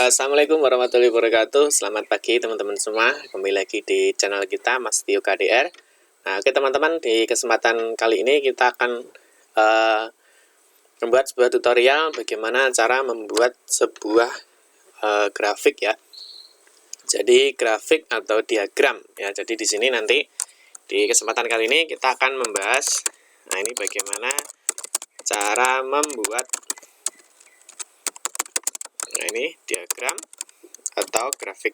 Assalamualaikum warahmatullahi wabarakatuh. Selamat pagi teman-teman semua. Kembali lagi di channel kita Mas Tio KDR. Nah, oke teman-teman, di kesempatan kali ini kita akan membuat sebuah tutorial bagaimana cara membuat sebuah grafik ya. Jadi grafik atau diagram ya. Jadi di sini nanti di kesempatan kali ini kita akan membahas, nah ini bagaimana cara membuat, nah ini diagram atau grafik.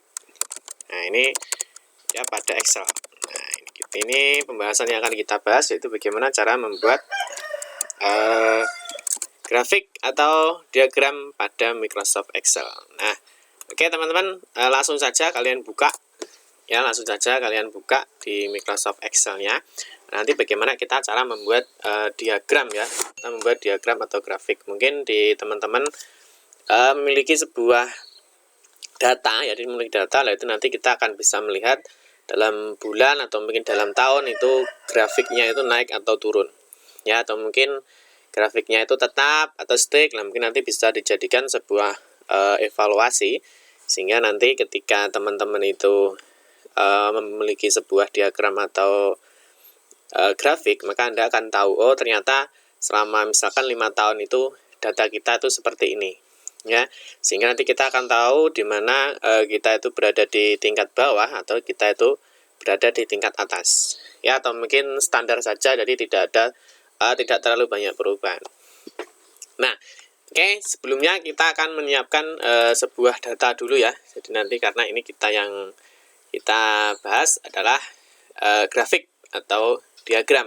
Nah ini ya pada Excel. Nah ini pembahasan yang akan kita bahas, yaitu bagaimana cara membuat grafik atau diagram pada Microsoft Excel. Nah oke teman-teman, langsung saja kalian buka ya, langsung saja kalian buka di Microsoft Excel-nya. Nanti bagaimana kita cara membuat diagram ya, kita membuat diagram atau grafik. Mungkin di teman-teman memiliki sebuah data, ya, memiliki data, lah itu nanti kita akan bisa melihat dalam bulan atau mungkin dalam tahun itu grafiknya itu naik atau turun ya, atau mungkin grafiknya itu tetap atau stick. Nah mungkin nanti bisa dijadikan sebuah evaluasi, sehingga nanti ketika teman-teman itu memiliki sebuah diagram atau grafik, maka Anda akan tahu, oh ternyata selama misalkan 5 tahun itu data kita itu seperti ini ya, sehingga nanti kita akan tahu di mana kita itu berada di tingkat bawah atau kita itu berada di tingkat atas ya, atau mungkin standar saja, jadi tidak terlalu banyak perubahan. Nah oke, sebelumnya kita akan menyiapkan sebuah data dulu ya. Jadi nanti karena ini yang kita bahas adalah grafik atau diagram.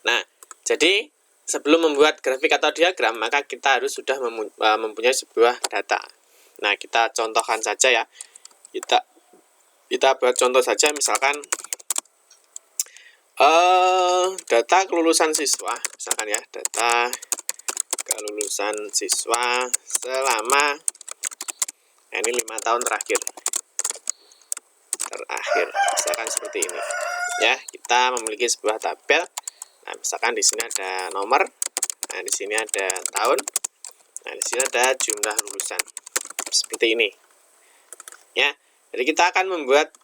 Nah jadi sebelum membuat grafik atau diagram, maka kita harus sudah mempunyai sebuah data. Nah kita contohkan saja ya, kita buat contoh saja, misalkan data kelulusan siswa, misalkan ya, data kelulusan siswa selama ini 5 tahun terakhir, misalkan seperti ini ya. Kita memiliki sebuah tabel. Nah misalkan di sini ada nomor, nah di sini ada tahun, nah di sini ada jumlah lulusan, seperti ini ya. Jadi kita akan membuat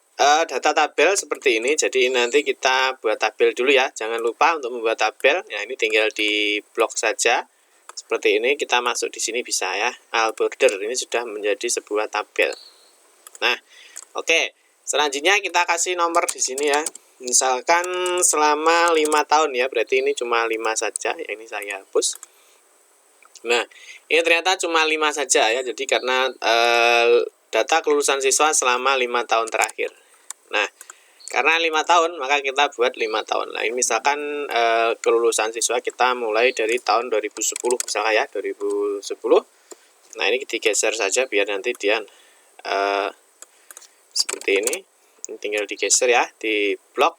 data tabel seperti ini. Jadi nanti kita buat tabel dulu ya, jangan lupa untuk membuat tabel ya. Ini tinggal di blok saja seperti ini, kita masuk di sini bisa ya, all border, ini sudah menjadi sebuah tabel. Nah oke, selanjutnya kita kasih nomor di sini ya, misalkan selama 5 tahun ya, berarti ini cuma 5 saja ya, ini saya hapus. Nah ini ternyata cuma 5 saja ya, jadi karena data kelulusan siswa selama 5 tahun terakhir. Nah karena 5 tahun maka kita buat 5 tahun. Nah ini misalkan kelulusan siswa kita mulai dari tahun 2010 misalnya ya, 2010. Nah ini digeser saja biar nanti dia seperti ini tinggal digeser ya, di blok,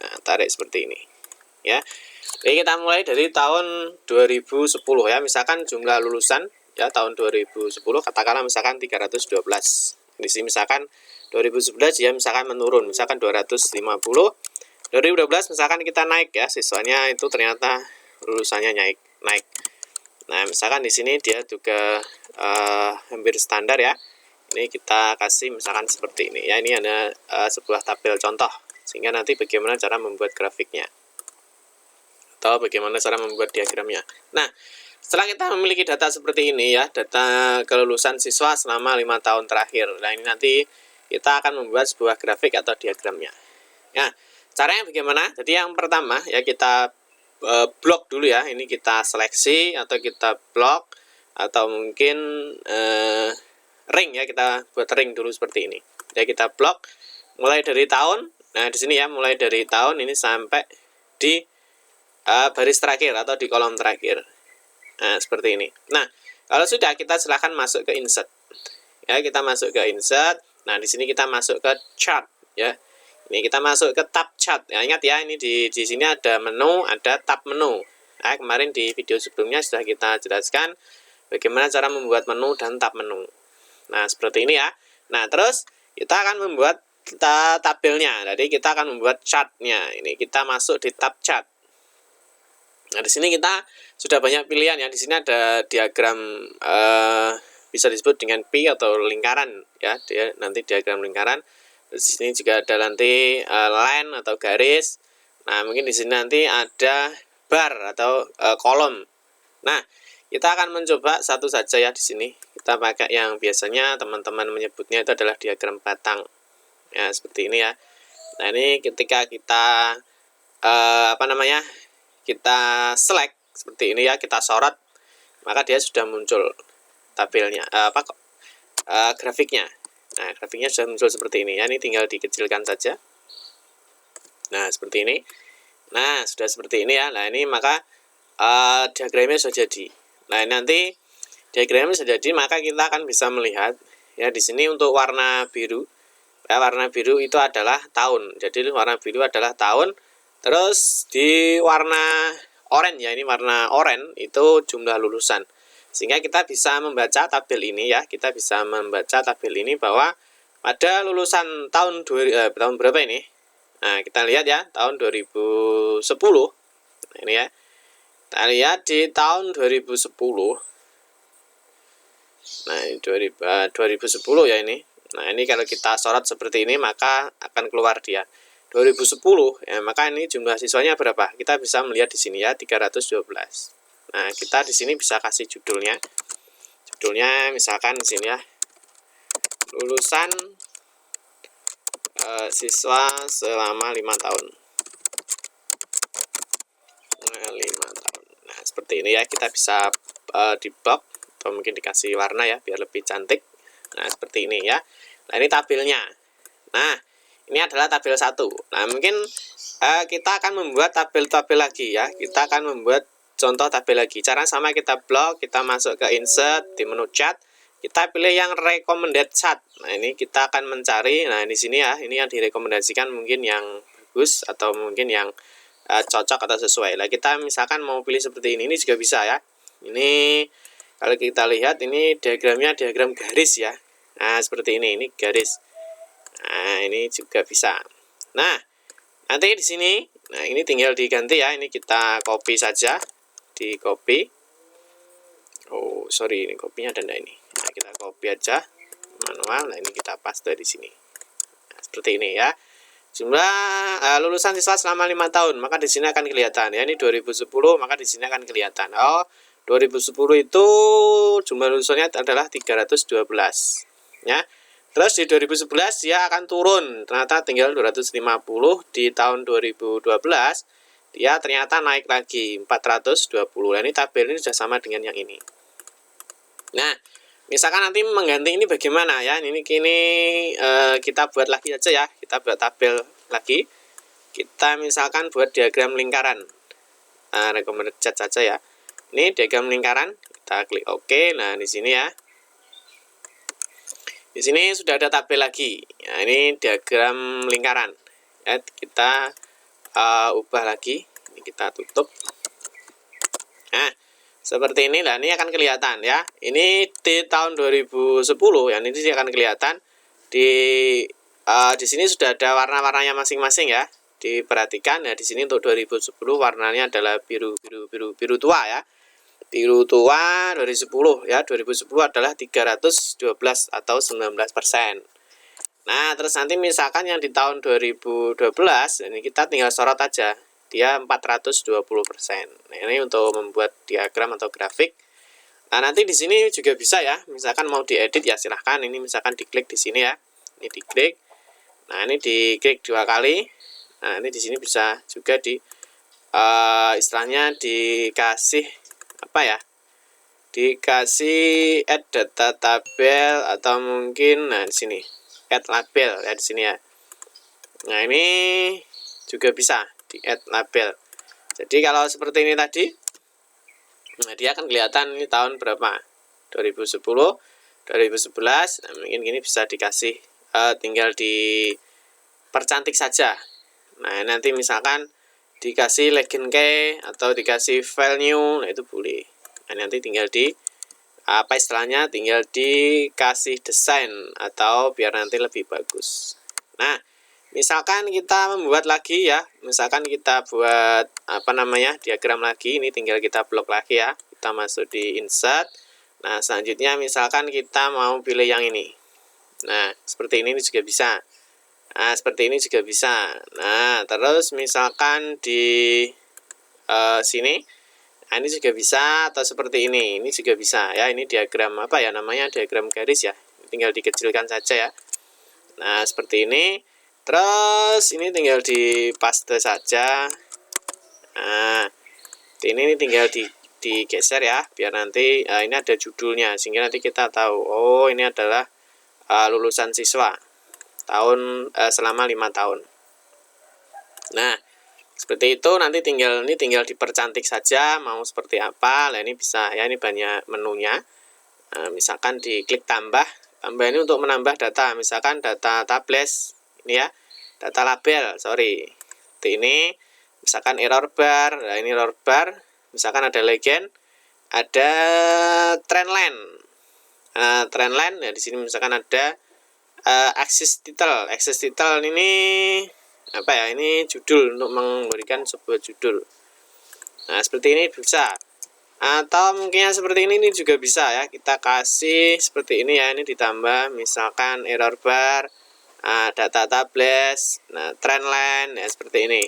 nah, tarik seperti ini ya. Jadi kita mulai dari tahun 2010 ya, misalkan jumlah lulusan ya tahun 2010 katakanlah misalkan 312. Di sini misalkan 2011 ya, misalkan menurun, misalkan 250. 2012 misalkan kita naik ya, siswanya itu ternyata lulusannya naik. Nah misalkan di sini dia juga hampir standar ya. Ini kita kasih misalkan seperti ini ya. Ini ada sebuah tabel contoh, sehingga nanti bagaimana cara membuat grafiknya atau bagaimana cara membuat diagramnya. Nah setelah kita memiliki data seperti ini ya, data kelulusan siswa selama 5 tahun terakhir, nah ini nanti kita akan membuat sebuah grafik atau diagramnya. Nah caranya bagaimana? Jadi yang pertama ya, kita blok dulu ya. Ini kita seleksi atau kita blok, atau mungkin ring ya, kita buat ring dulu seperti ini ya. Kita blok mulai dari tahun. Nah di sini ya, mulai dari tahun ini sampai di baris terakhir atau di kolom terakhir. Nah seperti ini. Nah kalau sudah, kita silahkan masuk ke insert ya. Kita masuk ke insert. Nah di sini kita masuk ke chart ya. Ini kita masuk ke tab chart ya. Ingat ya, ini di sini ada menu, ada tab menu. Nah, kemarin di video sebelumnya sudah kita jelaskan bagaimana cara membuat menu dan tab menu. Nah seperti ini ya. Nah terus kita akan membuat tabelnya. Jadi kita akan membuat chartnya. Ini kita masuk di tab chart. Nah di sini kita sudah banyak pilihan ya. Di sini ada diagram bisa disebut dengan pi atau lingkaran ya, dia nanti diagram lingkaran. Di sini juga ada nanti line atau garis. Nah, mungkin di sini nanti ada bar atau kolom. Nah, kita akan mencoba satu saja ya di sini. Kita pakai yang biasanya teman-teman menyebutnya itu adalah diagram batang. Ya, seperti ini ya. Nah, ini ketika kita kita select seperti ini ya, kita sorot, maka dia sudah muncul tabelnya grafiknya. Nah, grafiknya sudah muncul seperti ini ya. Ini tinggal dikecilkan saja. Nah, seperti ini. Nah, sudah seperti ini ya. Nah, ini maka diagramnya sudah jadi. Nah, nanti diagramnya sudah jadi, maka kita akan bisa melihat ya di sini untuk warna biru. Ya, warna biru itu adalah tahun. Jadi warna biru adalah tahun. Terus di warna oranye ya, ini warna oranye itu jumlah lulusan. Sehingga kita bisa membaca tabel ini ya. Kita bisa membaca tabel ini bahwa pada lulusan tahun berapa ini? Nah, kita lihat ya, tahun 2010. Nah, ini ya. Kita lihat di tahun 2010. Nah, ini 2010 ya ini. Nah, ini kalau kita sorot seperti ini, maka akan keluar dia 2010 ya, maka ini jumlah siswanya berapa? Kita bisa melihat di sini ya, 312. Nah, kita di sini bisa kasih judulnya. Judulnya misalkan di sini ya, lulusan siswa selama 5 tahun. Nah, 5 tahun. Nah, seperti ini ya, kita bisa di blok atau mungkin dikasih warna ya biar lebih cantik. Nah, seperti ini ya. Nah, ini tabelnya. Nah, ini adalah tabel 1. Nah, mungkin kita akan membuat tabel-tabel lagi ya. Kita akan membuat contoh tabel lagi. Cara sama, kita blok, kita masuk ke insert di menu chat. Kita pilih yang recommended chart. Nah, ini kita akan mencari. Nah, di sini ya, ini yang direkomendasikan mungkin yang bagus atau mungkin yang cocok atau sesuai. Nah, kita misalkan mau pilih seperti ini juga bisa ya. Ini kalau kita lihat ini diagramnya diagram garis ya. Nah, seperti ini garis. Nah, ini juga bisa. Nah, nanti di sini, nah ini tinggal diganti ya. Ini kita copy saja, di copy. Oh, sorry, ini kopinya ada enggak ini? Nah, kita copy aja manual. Nah, ini kita paste di sini. Nah, seperti ini ya. Jumlah lulusan siswa selama 5 tahun, maka di sini akan kelihatan ya. Ini 2010, maka di sini akan kelihatan. Oh, 2010 itu jumlah lulusannya adalah 312 ya. Terus di 2011 dia akan turun, ternyata tinggal 250. Di tahun 2012 dia ternyata naik lagi 420. Nah, ini tabel ini sudah sama dengan yang ini. Nah, misalkan nanti mengganti ini bagaimana ya? Ini kita buat lagi aja ya. Kita buat tabel lagi. Kita misalkan buat diagram lingkaran. Recommended chat saja ya. Ini diagram lingkaran. Kita klik OK. Nah, di sini ya. Di sini sudah ada tabel lagi. Nah, ini diagram lingkaran. Ya, kita ubah lagi. Ini kita tutup. Nah, seperti ini. Nah, ini akan kelihatan ya. Ini di tahun 2010 ya. Ini akan kelihatan di sini sudah ada warna-warnanya masing-masing ya. Diperhatikan ya, di sini untuk 2010 warnanya adalah biru tua ya. Biru tua 2010 ya, 2010 adalah 312 atau 19%. Nah, terus nanti misalkan yang di tahun 2012 ini kita tinggal sorot aja. Dia 420%. Nah, ini untuk membuat diagram atau grafik. Nah, nanti di sini juga bisa ya. Misalkan mau diedit ya silahkan. Ini misalkan diklik di sini ya. Ini diklik. Nah, ini diklik 2 kali. Nah, ini di sini bisa juga istilahnya dikasih apa ya, dikasih add data tabel atau mungkin di sini add label ya di sini ya. Nah, ini juga bisa di add label. Jadi kalau seperti ini tadi, nah dia akan kelihatan ini tahun berapa, 2010, 2011. Nah, mungkin ini bisa dikasih tinggal dipercantik saja. Nah, nanti misalkan dikasih legend key atau dikasih file new, nah itu boleh. Nah, nanti tinggal tinggal dikasih desain atau biar nanti lebih bagus. Nah, misalkan kita membuat lagi ya, misalkan kita buat diagram lagi, ini tinggal kita blok lagi ya. Kita masuk di insert, Nah, selanjutnya misalkan kita mau pilih yang ini. Nah, seperti ini juga bisa. Nah, seperti ini juga bisa. Nah, terus misalkan di sini, nah ini juga bisa, atau seperti ini juga bisa ya. Ini diagram apa ya namanya, diagram garis ya, tinggal dikecilkan saja ya. Nah, seperti ini. Terus ini tinggal dipaste saja. Nah, ini tinggal digeser ya, biar nanti ini ada judulnya, sehingga nanti kita tahu, oh ini adalah lulusan siswa tahun selama 5 tahun. Nah, seperti itu. Nanti tinggal dipercantik saja mau seperti apa. Nah, ini bisa ya, ini banyak menunya. Nah, misalkan diklik tambah ini untuk menambah data, misalkan data tables ini ya, data label, sorry, seperti ini. Misalkan error bar, nah ini error bar. Misalkan ada legend, ada trendline. Trendline ya, di sini misalkan ada access title. Access title ini apa ya, ini judul, untuk memberikan sebuah judul. Nah, seperti ini bisa. Atau mungkin seperti ini juga bisa ya, kita kasih seperti ini ya, ini ditambah misalkan error bar, data tables, nah trendline ya, seperti ini.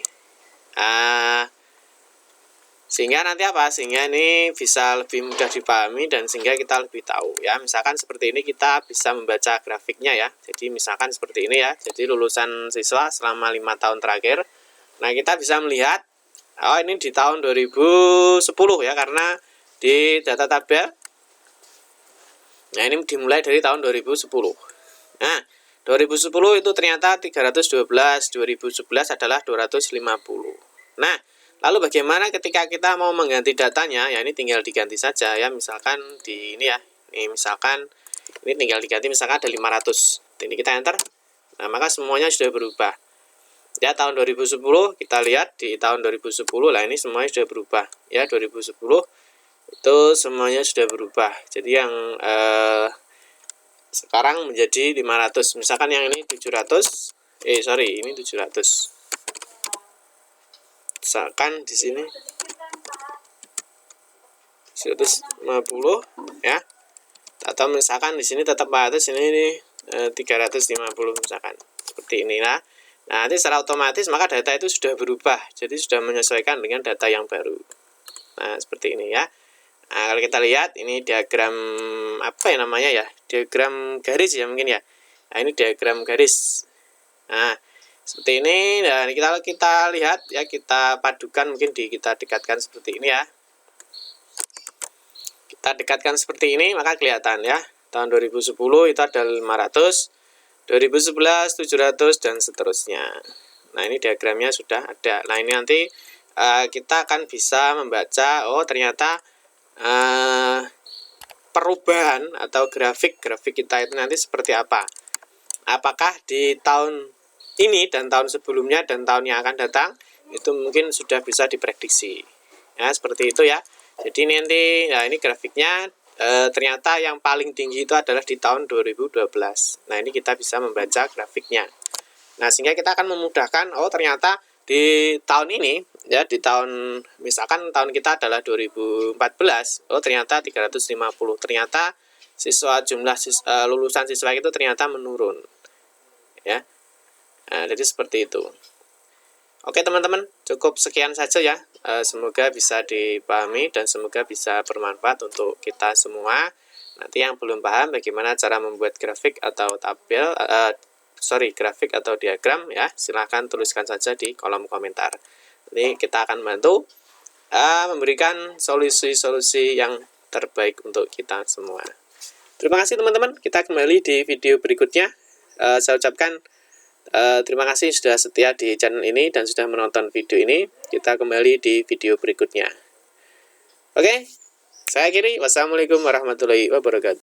Sehingga nanti apa, sehingga ini bisa lebih mudah dipahami dan sehingga kita lebih tahu ya. Misalkan seperti ini kita bisa membaca grafiknya ya. Jadi misalkan seperti ini ya, jadi lulusan siswa selama 5 tahun terakhir. Nah, kita bisa melihat, oh ini di tahun 2010 ya, karena di data tabel. Nah, ini dimulai dari tahun 2010. Nah, 2010 itu ternyata 312, 2011 adalah 250. Nah, lalu bagaimana ketika kita mau mengganti datanya? Ya, ini tinggal diganti saja ya, misalkan di ini ya. Ini misalkan ini tinggal diganti, misalkan ada 500. Ini kita enter. Nah, maka semuanya sudah berubah. Ya, tahun 2010 kita lihat di tahun 2010 lah, ini semuanya sudah berubah. Ya, 2010 itu semuanya sudah berubah. Jadi yang sekarang menjadi 500. Misalkan yang ini 700. Ini 700. Misalkan di sini 150 ya. Atau misalkan di sini tetap 400, ini 350 misalkan. Seperti inilah. Nah, nanti secara otomatis maka data itu sudah berubah. Jadi sudah menyesuaikan dengan data yang baru. Nah, seperti ini ya. Nah, kalau kita lihat ini diagram apa ya namanya ya? Diagram garis ya mungkin ya. Nah, ini diagram garis. Nah, seperti ini. Dan kita lihat ya, kita padukan, mungkin kita dekatkan seperti ini ya. Kita dekatkan seperti ini, maka kelihatan ya. Tahun 2010 itu ada 500, 2011 700 dan seterusnya. Nah, ini diagramnya sudah ada. Nah, ini nanti kita akan bisa membaca, oh ternyata perubahan atau grafik kita itu nanti seperti apa. Apakah di tahun ini dan tahun sebelumnya dan tahun yang akan datang itu mungkin sudah bisa diprediksi. Ya, seperti itu ya. Jadi nanti, nah ini grafiknya ternyata yang paling tinggi itu adalah di tahun 2012. Nah, ini kita bisa membaca grafiknya. Nah, sehingga kita akan memudahkan, oh ternyata di tahun ini ya, di tahun misalkan tahun kita adalah 2014, oh ternyata 350, ternyata jumlah lulusan siswa itu ternyata menurun ya. Nah, jadi seperti itu. Oke teman-teman, cukup sekian saja ya. Semoga bisa dipahami dan semoga bisa bermanfaat untuk kita semua. Nanti yang belum paham bagaimana cara membuat grafik atau tabel, grafik atau diagram ya, silahkan tuliskan saja di kolom komentar. Nanti kita akan bantu memberikan solusi-solusi yang terbaik untuk kita semua. Terima kasih teman-teman, kita kembali di video berikutnya. Saya ucapkan terima kasih sudah setia di channel ini dan sudah menonton video ini. Kita kembali di video berikutnya. Oke, saya akhiri. Wassalamualaikum warahmatullahi wabarakatuh.